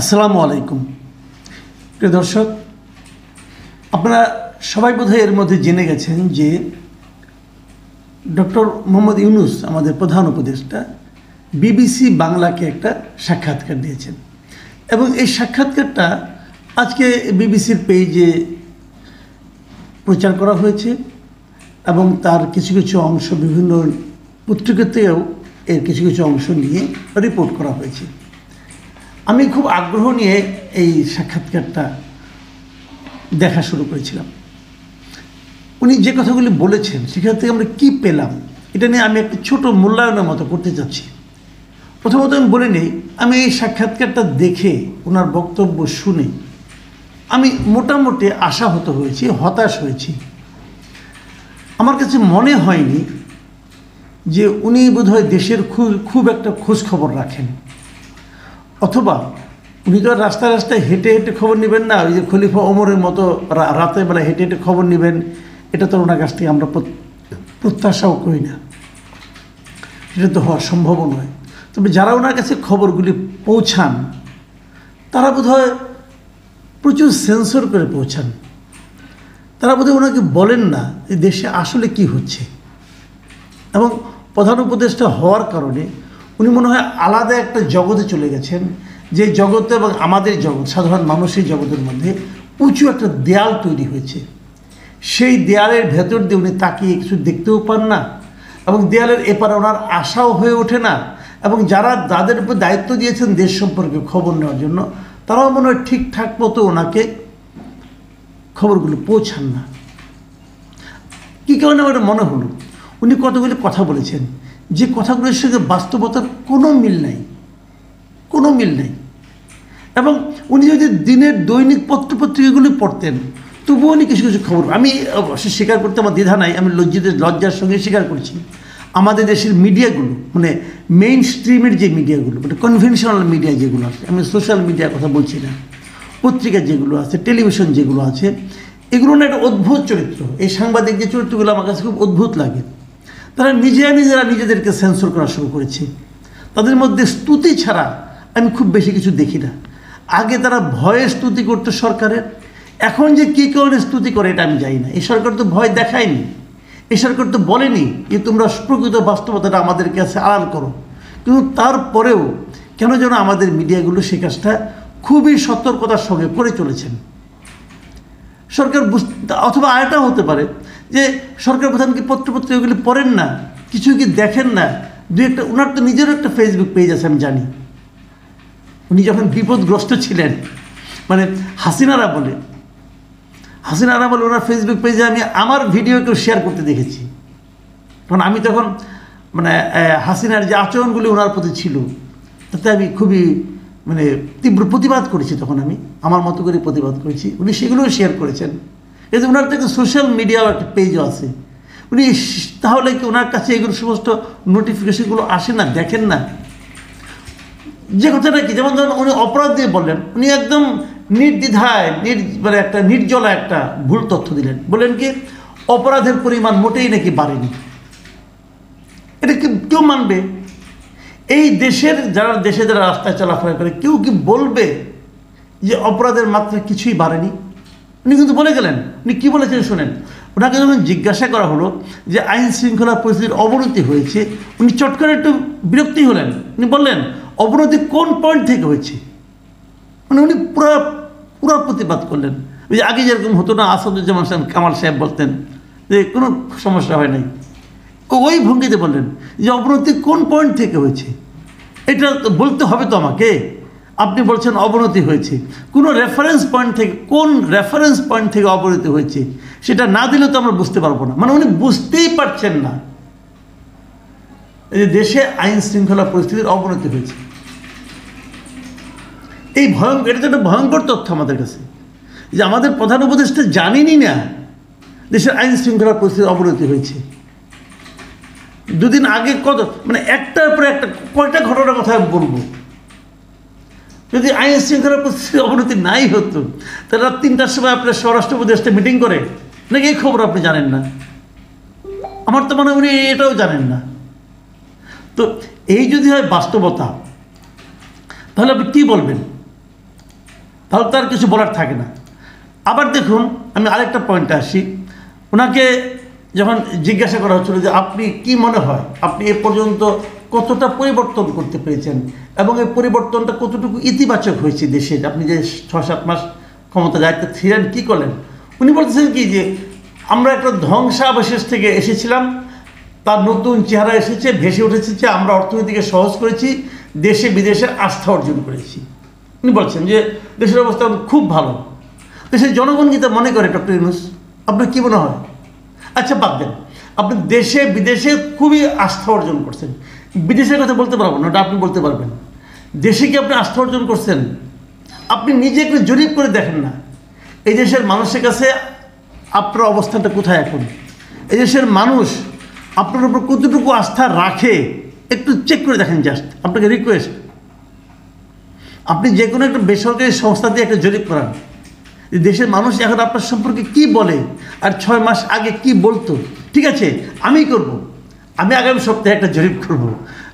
আসসালামু আলাইকুম প্রিয় দর্শক, আপনারা সবাই বোধহয় এর মধ্যে জেনে গেছেন যে ডক্টর মোহাম্মদ ইউনূস আমাদের প্রধান উপদেষ্টা বিবিসি বাংলাকে একটা সাক্ষাৎকার দিয়েছেন এবং এই সাক্ষাৎকারটা আজকে বিবিসির পেজে প্রচার করা হয়েছে এবং তার কিছু কিছু অংশ বিভিন্ন পত্রিকাতেও এর কিছু কিছু অংশ নিয়ে রিপোর্ট করা হয়েছে। আমি খুব আগ্রহ নিয়ে এই সাক্ষাৎকারটা দেখা শুরু করেছিলাম। উনি যে কথাগুলি বলেছেন সেখান থেকে আমরা কী পেলাম এটা নিয়ে আমি একটা ছোট মূল্যায়নের মতো করতে চাচ্ছি। প্রথমত আমি বলে নিই, আমি এই সাক্ষাৎকারটা দেখে ওনার বক্তব্য শুনে আমি মোটামুটি আশাহত হয়েছি, হতাশ হয়েছি। আমার কাছে মনে হয়নি যে উনি বোধহয় দেশের খুব একটা খোঁজ খবর রাখেন, অথবা উনি তো রাস্তায় রাস্তায় হেঁটে হেঁটে খবর নেবেন না। ওই যে খলিফা ওমরের মতো রাতের বেলা হেঁটে হেঁটে খবর নেবেন, এটা তো ওনার কাছ থেকে আমরা প্রত্যাশাও করি না, এটা তো হওয়া সম্ভবও নয়। তবে যারা ওনার কাছে খবরগুলি পৌঁছান তারা বোধহয় প্রচুর সেন্সর করে পৌঁছান। তারা বোধহয় ওনাকে বলেন না যে দেশে আসলে কি হচ্ছে, এবং প্রধান উপদেষ্টা হওয়ার কারণে উনি মনে হয় আলাদা একটা জগতে চলে গেছেন, যে জগতে এবং আমাদের জগৎ সাধারণ মানুষের জগতের মধ্যে উঁচু একটা দেয়াল তৈরি হয়েছে। সেই দেয়ালের ভেতর দিয়ে উনি তাকিয়ে কিছু দেখতেও পান না, এবং দেয়ালের এপারে ওনার আশাও হয়ে ওঠে না, এবং যারা যাদের উপর দায়িত্ব দিয়েছেন দেশ সম্পর্কে খবর নেওয়ার জন্য তারাও মনে হয় ঠিকঠাক মতো ওনাকে খবরগুলো পৌঁছান না। কী কারণে আমার মনে হলো, উনি কতগুলি কথা বলেছেন যে কথাগুলোর সঙ্গে বাস্তবতার কোনো মিল নাই, এবং উনি যদি দিনের দৈনিক পত্রপত্রিকাগুলি পড়তেন তবুও উনি কিছু কিছু খবর, আমি অবশ্যই স্বীকার করতে আমার দ্বিধা নাই, আমি লজ্জার সঙ্গে স্বীকার করছি, আমাদের দেশের মিডিয়াগুলো মানে মেইন স্ট্রিমের যে মিডিয়াগুলো মানে কনভেনশনাল মিডিয়া যেগুলো আছে, আমি সোশ্যাল মিডিয়ার কথা বলছি না, পত্রিকা যেগুলো আছে, টেলিভিশন যেগুলো আছে, এগুলো না একটা অদ্ভুত চরিত্র। এই সাংবাদিক যে চরিত্রগুলো আমার কাছে খুব অদ্ভুত লাগে। তারা নিজেরা নিজেদেরকে সেন্সর করা শুরু করেছে। তাদের মধ্যে স্তুতি ছাড়া আমি খুব বেশি কিছু দেখি না। আগে তারা ভয়ে স্তুতি করতো সরকারের, এখন যে কী কারণে স্তুতি করে এটা আমি জানি না। এই সরকার তো ভয় দেখায়নি, এই সরকার তো বলেনি যে তোমরা প্রকৃত বাস্তবতাটা আমাদের কাছে আড়াল করো, কিন্তু তারপরেও কেন যেন আমাদের মিডিয়াগুলো সে কাজটা খুবই সতর্কতার সঙ্গে করে চলেছেন। সরকার অথবা আরেকটা হতে পারে যে সরকার প্রধান কি পত্রপত্রিকাগুলি পড়েন না, কিছু কি দেখেন না। একটা ওনার তো নিজেরও একটা ফেসবুক পেজ আছে, আমি জানি। উনি যখন বিপদগ্রস্ত ছিলেন, মানে হাসিনারা বলে ওনার ফেসবুক পেজে আমি আমার ভিডিও কেউ শেয়ার করতে দেখেছি। কারণ আমি তখন মানে হাসিনার যে আচরণগুলি ওনার প্রতি ছিল তাতে আমি খুবই মানে তীব্র প্রতিবাদ করেছি। তখন আমি আমার মতো করে প্রতিবাদ করেছি, উনি সেগুলোও শেয়ার করেছেন। এই যে ওনার থেকে সোশ্যাল মিডিয়াও একটা পেজও আছে। উনি তাহলে কি ওনার কাছে এগুলো সমস্ত নোটিফিকেশনগুলো আসে না, দেখেন না? যে কথাটা কি, যেমন ধরুন উনি অপরাধ দিয়ে বললেন, উনি একদম নির্দ্বিধায় মানে একটা নির্জলা একটা ভুল তথ্য দিলেন। বললেন কি অপরাধের পরিমাণ মোটেই নাকি বাড়েনি। এটা কি কেউ মানবে? এই দেশের যারা রাস্তায় চলাফেরা করে কেউ কি বলবে যে অপরাধের মাত্রা কিছুই বাড়েনি? উনি কিন্তু বলে গেলেন। উনি কী বলেছেন শোনেন। ওনাকে যখন জিজ্ঞাসা করা হলো যে আইন শৃঙ্খলা পরিস্থিতির অবনতি হয়েছে, উনি চট করে একটু বিরক্তি হলেন। উনি বললেন অবনতি কোন পয়েন্ট থেকে হয়েছে, মানে উনি পুরো প্রতিবাদ করলেন। ওই যে আগে যেরকম হতো না, আসাদুজ্জামান কামাল সাহেব বলতেন যে কোনো সমস্যা হয় নাই, ওই ভঙ্গিতে বললেন যে অবনতি কোন পয়েন্ট থেকে হয়েছে এটা বলতে হবে তো আমাকে। আপনি বলছেন অবনতি হয়েছে, কোনো রেফারেন্স পয়েন্ট থেকে, কোন রেফারেন্স পয়েন্ট থেকে অবনতি হয়েছে সেটা না দিলে তো আমরা বুঝতে পারবো না। মানে উনি বুঝতেই পারছেন না যে দেশে আইন শৃঙ্খলা পরিস্থিতির অবনতি হয়েছে। এটা তো একটা ভয়ঙ্কর তথ্য আমাদের কাছে, যে আমাদের প্রধান উপদেষ্টা জানেনই না দেশের আইন শৃঙ্খলা পরিস্থিতির অবনতি হয়েছে। দুদিন আগে মানে একটার পরে একটা কয়টা ঘটনার কথা আমি বলবো। যদি আইন শৃঙ্খলা পরিস্থিতির অবনতি নাই হতো তাহলে রাত 3টার সময় আপনার স্বরাষ্ট্র উপদেষ্টা মিটিং করে নাকি, এই খবর আপনি জানেন না? আমার তো মনে হয় উনি এটাও জানেন না। তো এই যদি হয় বাস্তবতা, তাহলে আপনি কী বলবেন? তাহলে তার কিছু বলার থাকে না। আবার দেখুন, আমি আরেকটা পয়েন্টে আসি। ওনাকে যখন জিজ্ঞাসা করা হচ্ছিল যে আপনি কি মনে হয় আপনি এ পর্যন্ত কতটা পরিবর্তন করতে পেরেছেন এবং এই পরিবর্তনটা কতটুকু ইতিবাচক হয়েছে দেশের, আপনি যে 6-7 মাস ক্ষমতা দায়িত্বে ছিলেন কী করলেন? উনি বলতেছেন কি যে আমরা একটা ধ্বংসাবশেষ থেকে এসেছিলাম, তার নতুন চেহারা এসেছে, ভেসে উঠেছে যে আমরা অর্থনীতিকে সহজ করেছি, দেশে বিদেশে আস্থা অর্জন করেছি। উনি বলছেন যে দেশের অবস্থা খুব ভালো, দেশের জনগণ কি তা মনে করে? ডক্টর ইউনূস, আপনার কী মনে হয়? আচ্ছা বাদ দেন, আপনি দেশে বিদেশে খুবই আস্থা অর্জন করছেন, বিদেশের কথা বলতে পারবেন না, ওটা আপনি বলতে পারবেন। দেশে কি আপনি আস্থা অর্জন করছেন? আপনি নিজে একটু জরিপ করে দেখেন না, এই দেশের মানুষের কাছে আপনার অবস্থানটা কোথায় এখন? এই দেশের মানুষ আপনার উপর কতটুকু আস্থা রাখে একটু চেক করে দেখেন। জাস্ট আপনাকে রিকোয়েস্ট, আপনি যে কোনো একটা বেসরকারি সংস্থা দিয়ে একটা জরিপ করান, দেশের মানুষ এখন আপনার সম্পর্কে কি বলে আর 6 মাস আগে কি বলতো। ঠিক আছে, আমি করব, আমি আগামী সপ্তাহে একটা জরিপ করব,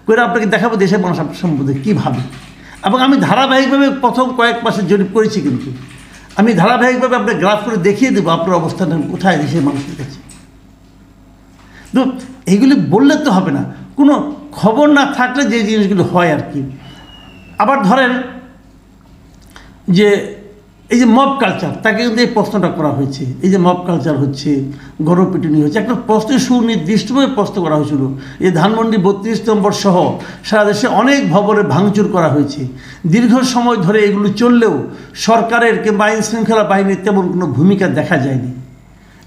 করে আপনাকে দেখাবো দেশের মানুষ আপনার সম্বন্ধে কী ভাবে। এবং আমি ধারাবাহিকভাবে প্রথম কয়েক মাসের জরিপ করেছি, কিন্তু আমি ধারাবাহিকভাবে আপনার গ্রাফ করে দেখিয়ে দেবো আপনার অবস্থান কোথায় দেশের মানুষের কাছে। তো এইগুলি বললে তো হবে না, কোনো খবর না থাকলে যে জিনিসগুলো হয় আর কি। আবার ধরেন যে এই যে মব কালচার, তাকে কিন্তু এই প্রশ্নটা করা হয়েছে, এই যে মব কালচার হচ্ছে, গণপিটুনি হচ্ছে, একটা প্রশ্ন সুনির্দিষ্টভাবে প্রশ্ন করা হয়েছিল। এই ধানমন্ডি 32 নম্বর সহ সারা দেশে অনেক ভবনে ভাঙচুর করা হয়েছে। দীর্ঘ সময় ধরে এগুলো চললেও সরকারের কিংবা আইন শৃঙ্খলা বাহিনীর তেমন কোনো ভূমিকা দেখা যায়নি।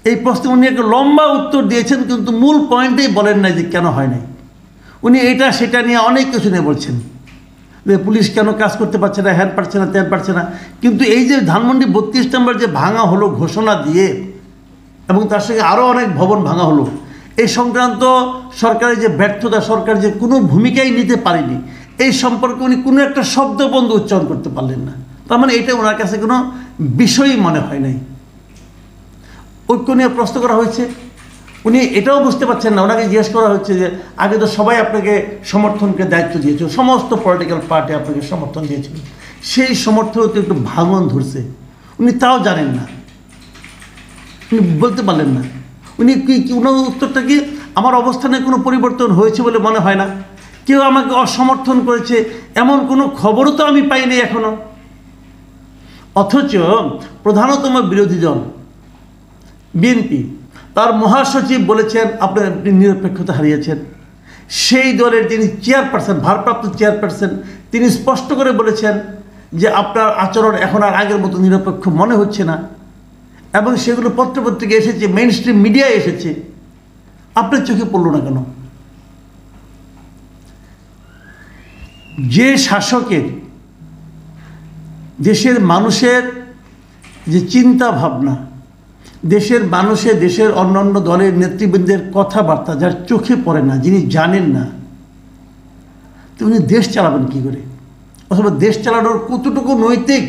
এই প্রশ্নে উনি একটা লম্বা উত্তর দিয়েছেন, কিন্তু মূল পয়েন্টেই বলেন নাই যে কেন হয় নাই। উনি এটা সেটা নিয়ে অনেক কিছু নিয়ে বলছেন যে পুলিশ কেন কাজ করতে পারছে না, হ্যান পারছে না, ত্যান পারছে না। কিন্তু এই যে ধানমন্ডি 32 নম্বর যে ভাঙা হলো ঘোষণা দিয়ে, এবং তার সঙ্গে আরও অনেক ভবন ভাঙা হলো, এই সংক্রান্ত সরকারের যে ব্যর্থতা, সরকার যে কোনো ভূমিকাই নিতে পারেনি, এই সম্পর্কে উনি কোনো একটা শব্দ বন্ধ উচ্চারণ করতে পারলেন না। তার মানে এটা ওনার কাছে কোনো বিষয়ই মনে হয় নাই। ঐক্য নিয়ে প্রশ্ন করা হয়েছে, উনি এটাও বুঝতে পারছেন না। ওনাকে জিজ্ঞেস করা হচ্ছে যে আগে তো সবাই আপনাকে সমর্থনকে দায়িত্ব দিয়েছিল, সমস্ত পলিটিক্যাল পার্টি আপনাকে সমর্থন দিয়েছিল, সেই সমর্থন তো একটু ভাঙন ধরছে, উনি তাও জানেন না, উনি বলতে পারলেন না। উনি কি ওনার উত্তরটা কি, আমার অবস্থানে কোনো পরিবর্তন হয়েছে বলে মনে হয় না, কেউ আমাকে অসমর্থন করেছে এমন কোনো খবরও তো আমি পাইনি এখনো। অথচ প্রধানতম বিরোধী দল বিএনপি, তার মহাসচিব বলেছেন আপনি নিরপেক্ষতা হারিয়েছেন। সেই দলের যিনি চেয়ারপারসন, ভারপ্রাপ্ত চেয়ারপারসন, তিনি স্পষ্ট করে বলেছেন যে আপনার আচরণ এখন আর আগের মতো নিরপেক্ষ মনে হচ্ছে না, এবং সেগুলো পত্রপত্রিকায় এসেছে, মেইন স্ট্রিম মিডিয়ায় এসেছে। আপনার চোখে পড়ল না কেন? যে শাসকের দেশের মানুষের যে চিন্তা ভাবনা, দেশের মানুষের, দেশের অন্যান্য দলের নেতৃবৃন্দের কথাবার্তা যার চোখে পড়ে না, যিনি জানেন না, তো উনি দেশ চালাবেন কী করে? অথবা দেশ চালানোর কতটুকু নৈতিক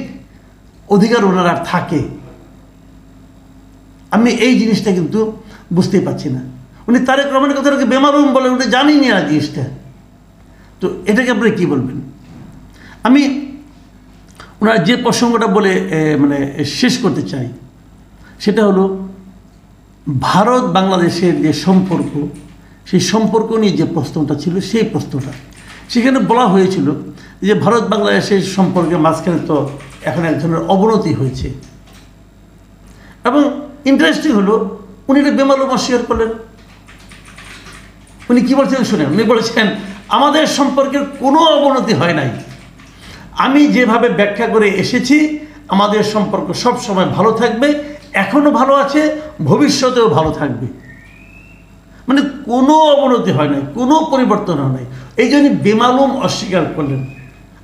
অধিকার ওনার আর থাকে? আমি এই জিনিসটা কিন্তু বুঝতেই পারছি না। উনি তারেক রহমানের কথাটাকে বেমালুম বলে, উনি জানেনই না জিনিসটা। তো এটাকে আপনি কী বলবেন? আমি ওনার যে প্রসঙ্গটা বলে মানে শেষ করতে চাই, সেটা হলো ভারত বাংলাদেশের যে সম্পর্ক, সেই সম্পর্ক নিয়ে যে প্রশ্নটা ছিল, সেই প্রশ্নটা সেখানে বলা হয়েছিল যে ভারত বাংলাদেশের সম্পর্কে মাঝখানে তো এখন এক ধরনের অবনতি হয়েছে। এবং ইন্টারেস্টিং হলো উনি এটা বেমালুম অস্বীকার করলেন। উনি কী বলছেন শুনেন, উনি বলেছেন আমাদের সম্পর্কের কোনো অবনতি হয় নাই, আমি যেভাবে ব্যাখ্যা করে এসেছি আমাদের সম্পর্ক সব সময় ভালো থাকবে, এখনও ভালো আছে, ভবিষ্যতেও ভালো থাকবে। মানে কোনো অবনতি হয় নাই, কোনো পরিবর্তন হয় নাই, এই জন্য বেমালুম অস্বীকার করলেন।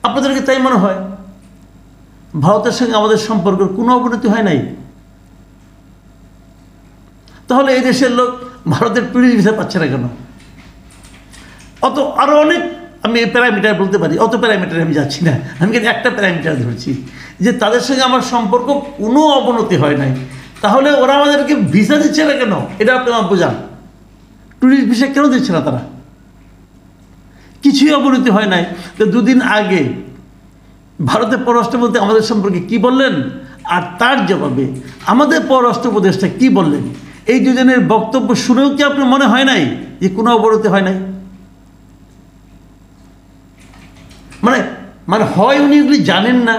আপনাদেরকে তাই মনে হয় ভারতের সঙ্গে আমাদের সম্পর্কের কোনো অবনতি হয় নাই? তাহলে এই দেশের লোক ভারতের টুরিস্ট ভিসা পাচ্ছে না কেন? অত আরও অনেক আমি প্যারামিটার বলতে পারি, অত প্যারামিটারে আমি যাচ্ছি না, আমি কিন্তু একটা প্যারামিটার ধরছি যে তাদের সঙ্গে আমার সম্পর্ক কোনো অবনতি হয় নাই। তাহলে ওরা আমাদেরকে ভিসা দিচ্ছে না কেন? এটা আপনি আমার বোঝান। টুরিস্ট ভিসা কেন দিচ্ছে না তারা? কিছুই অবনতি হয় নাই। তো দুদিন আগে ভারতের পররাষ্ট্রমন্ত্রী আমাদের সম্পর্কে কি বললেন, আর তার জবাবে আমাদের পররাষ্ট্র উপদেষ্টা কি বললেন, এই দুজনের বক্তব্য শুনেও কি আপনার মনে হয় নাই যে কোনো অবনতি হয় নাই? মানে মানে হয় উনি এগুলি জানেন না,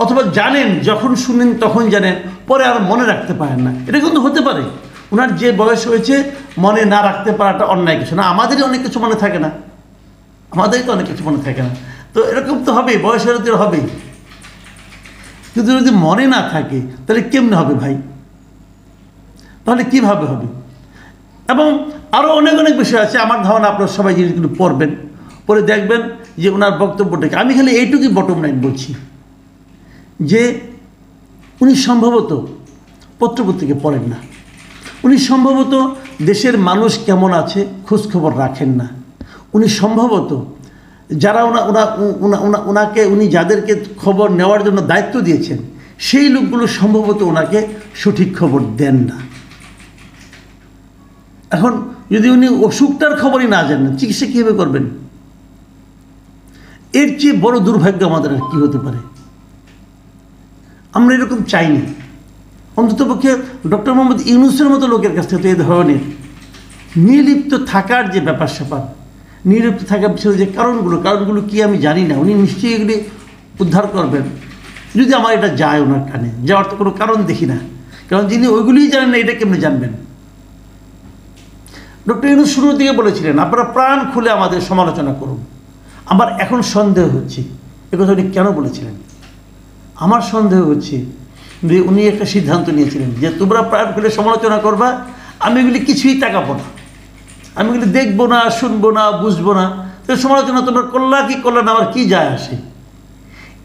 অথবা জানেন, যখন শুনেন তখন জানেন, পরে আর মনে রাখতে পারেন না। এটা কিন্তু হতে পারে, ওনার যে বয়স হয়েছে মনে না রাখতে পারাটা অন্যায় কিছু না। আমাদেরই অনেক কিছু মনে থাকে না, আমাদেরই তো অনেক কিছু মনে থাকে না। তো এরকম তো হবেই, বয়সের তো হবেই। কিন্তু যদি মনে না থাকে তাহলে কেমনে হবে ভাই? তাহলে কীভাবে হবে? এবং আরও অনেক অনেক বিষয় আছে, আমার ধারণা আপনারা সবাই জিনিসগুলো পড়বেন, পরে দেখবেন যে ওনার বক্তব্যটাকে। আমি খালি এইটুকুই বটম লাইন বলছি যে উনি সম্ভবত পত্রপত্রিকা পড়েন না, উনি সম্ভবত দেশের মানুষ কেমন আছে খোঁজখবর রাখেন না, উনি সম্ভবত যারা ওনাকে উনি যাদেরকে খবর নেওয়ার জন্য দায়িত্ব দিয়েছেন সেই লোকগুলো সম্ভবত ওনাকে সঠিক খবর দেন না। এখন যদি উনি অসুখটার খবরই না জানেন, চিকিৎসা কীভাবে করবেন? এর চেয়ে বড় দুর্ভাগ্য আমাদের আর কী হতে পারে? আমরা এরকম চাইনি। অন্ততপক্ষে ডক্টর মোহাম্মদ ইউনূসের মতো লোকের কাছ থেকে এই ধরনের নির্লিপ্ত থাকার যে ব্যাপার স্যাপার, নির্লিপ্ত থাকার পিছনে যে কারণগুলো কি আমি জানি না, উনি নিশ্চয়ই এগুলি উদ্ধার করবেন যদি আমার এটা যায় ওনার কানে। যাওয়ার তো কোনো কারণ দেখি না, কারণ যিনি ওইগুলিই জানেন না এটা কেমনি জানবেন? ডক্টর ইউনূস শুরুর দিকে বলেছিলেন আপনারা প্রাণ খুলে আমাদের সমালোচনা করুন। আমার এখন সন্দেহ হচ্ছে একথা উনি কেন বলেছিলেন। আমার সন্দেহ হচ্ছে যে উনি একটা সিদ্ধান্ত নিয়েছিলেন যে তোমরা প্রাণ খুলে সমালোচনা করবা, আমি এগুলি কিছুই তাকাবো না, আমি এগুলি দেখবো না, শুনবো না, বুঝবো না। তো সমালোচনা তোমরা করলা কি করলা না আমার কী যায় আসে?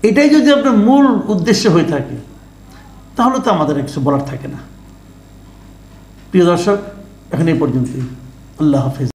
এটাই যদি আপনার মূল উদ্দেশ্য হয়ে থাকে তাহলে তো আমাদের কিছু বলার থাকে না। প্রিয় দর্শক, এখন এই পর্যন্তই। আল্লাহ হাফেজ।